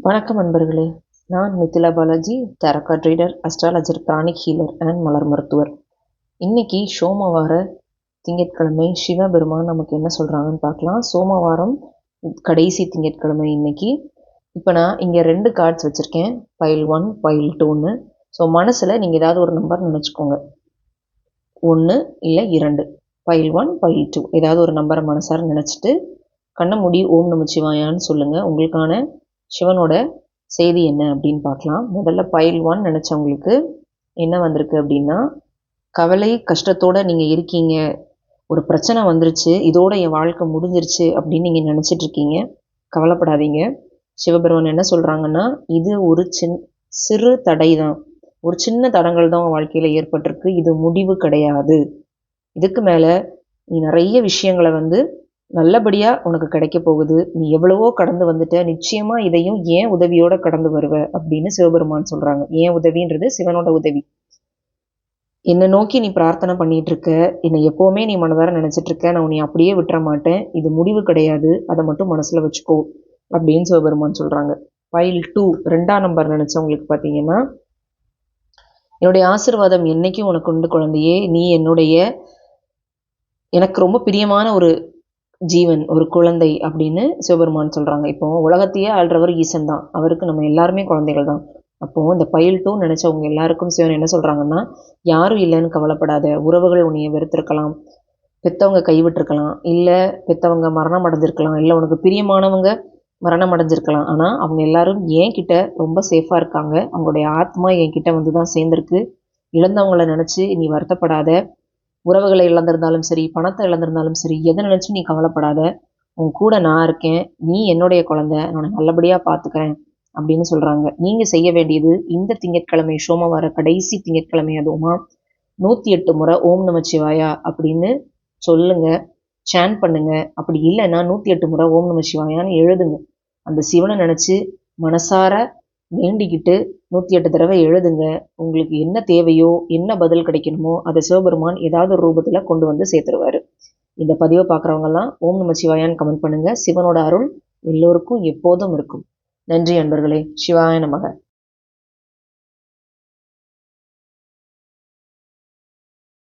வணக்கம் நண்பர்களே. நான் Mithila Balaji, tarot card reader, astrologer, pranic healer and மலர் மருத்துவர். இன்னைக்கு சோமவார திங்கட்கிழமை சிவபெருமான் நமக்கு என்ன சொல்கிறாங்கன்னு பார்க்கலாம். சோமவாரம் கடைசி திங்கட்கிழமை இன்னைக்கு. இப்போ நான் இங்கே 2 கார்ட்ஸ் வச்சுருக்கேன், பைல் 1 பைல் 2ன்னு. ஸோ மனசில் நீங்கள் ஏதாவது ஒரு நம்பர் நினச்சிக்கோங்க, 1 இல்லை 2, பைல் 1 பைல் 2 ஏதாவது ஒரு நம்பரை மனசார நினச்சிட்டு கண்ணை மூடி ஓம் நமச்சிவாயான்னு சொல்லுங்கள். உங்களுக்கான சிவனோட செய்தி என்ன அப்படின்னு பார்க்கலாம். முதல்ல பைல் 1 நினச்சவங்களுக்கு என்ன வந்திருக்கு அப்படின்னா, கவலை கஷ்டத்தோடு நீங்கள் இருக்கீங்க, ஒரு பிரச்சனை வந்துருச்சு, இதோட என் வாழ்க்கை முடிஞ்சிருச்சு அப்படின்னு நீங்கள் நினச்சிட்டு இருக்கீங்க. கவலைப்படாதீங்க. சிவபெருமான் என்ன சொல்கிறாங்கன்னா, இது ஒரு சிறு தடை தான், ஒரு சின்ன தடங்கள் தான் உன் வாழ்க்கையில் ஏற்பட்டிருக்கு, இது முடிவு கிடையாது. இதுக்கு மேலே நீ நிறைய விஷயங்களை நல்லபடியாக உனக்கு கிடைக்க போகுது. நீ எவ்வளவோ கடந்து வந்துட்ட, நிச்சயமாக இதையும் ஏன் உதவியோடு கடந்து வருவ அப்படின்னு சிவபெருமான் சொல்கிறாங்க. ஏன் உதவின்றது சிவனோட உதவி. என்னை நோக்கி நீ பிரார்த்தனை பண்ணிகிட்டு இருக்க, என்னை எப்போவுமே நீ மனதார நினச்சிட்ருக்க, நான் உன்னை அப்படியே விட்டுற மாட்டேன், இது முடிவு கிடையாது, அதை மட்டும் மனசில் வச்சுக்கோ அப்படின்னு சிவபெருமான் சொல்கிறாங்க. பைல் 2 2ஆம் நம்பர் நினச்சவங்களுக்கு பார்த்தீங்கன்னா, என்னுடைய ஆசீர்வாதம் என்னைக்கும் உனக்கு உண்டு குழந்தையே, நீ எனக்கு ரொம்ப பிரியமான ஒரு ஜீவன், ஒரு குழந்தை அப்படின்னு சிவபெருமான் சொல்கிறாங்க. இப்போ உலகத்தையே ஆள்றவர் ஈசன் தான், அவருக்கு நம்ம எல்லாருமே குழந்தைகள் தான். அப்போது இந்த பைல் 2 நினச்சவங்க எல்லாருக்கும் சிவன் என்ன சொல்கிறாங்கன்னா, யாரும் இல்லைன்னு கவலைப்படாத. உறவுகள் உன்னைய வெறுத்திருக்கலாம், பெற்றவங்க கைவிட்டிருக்கலாம், இல்லை பெற்றவங்க மரணம் அடைஞ்சிருக்கலாம், இல்லை உனக்கு பிரியமானவங்க மரணம் அடைஞ்சிருக்கலாம். ஆனால் அவங்க எல்லாரும் என்கிட்ட ரொம்ப சேஃபாக இருக்காங்க, அவங்களுடைய ஆத்மா என்கிட்ட தான் சேர்ந்துருக்கு. இழந்தவங்களை நினச்சி நீ வருத்தப்படாத. உறவுகளை இழந்திருந்தாலும் சரி, பணத்தை இழந்திருந்தாலும் சரி, எதை நினச்சும் நீ கவலைப்படாத. உன் கூட நான் இருக்கேன், நீ என்னுடைய குழந்தை, நான் நல்லபடியாக பார்த்துக்கிறேன் அப்படின்னு சொல்கிறாங்க. நீங்கள் செய்ய வேண்டியது, இந்த திங்கட்கிழமை சோமவார கடைசி திங்கட்கிழமை அதுவுமா 108 முறை ஓம் நமச்சிவாயா அப்படின்னு சொல்லுங்க, சேன் பண்ணுங்க. அப்படி இல்லைன்னா 108 முறை ஓம் நமச்சிவாயான்னு எழுதுங்க. அந்த சிவனை நினச்சி மனசார வேண்டிக்கிட்டு 108 தடவை எழுதுங்க. உங்களுக்கு என்ன தேவையோ, என்ன பதில் கிடைக்கணுமோ அதை சிவபெருமான் ஏதாவது ஒரு ரூபத்தில் கொண்டு வந்து சேர்த்துருவார். இந்த பதிவை பார்க்குறவங்கெல்லாம் ஓம் நமச்சிவாயான்னு கமெண்ட் பண்ணுங்கள். சிவனோட அருள் எல்லோருக்கும் எப்போதும் இருக்கும். நன்றி அன்பர்களே. சிவாய நமக.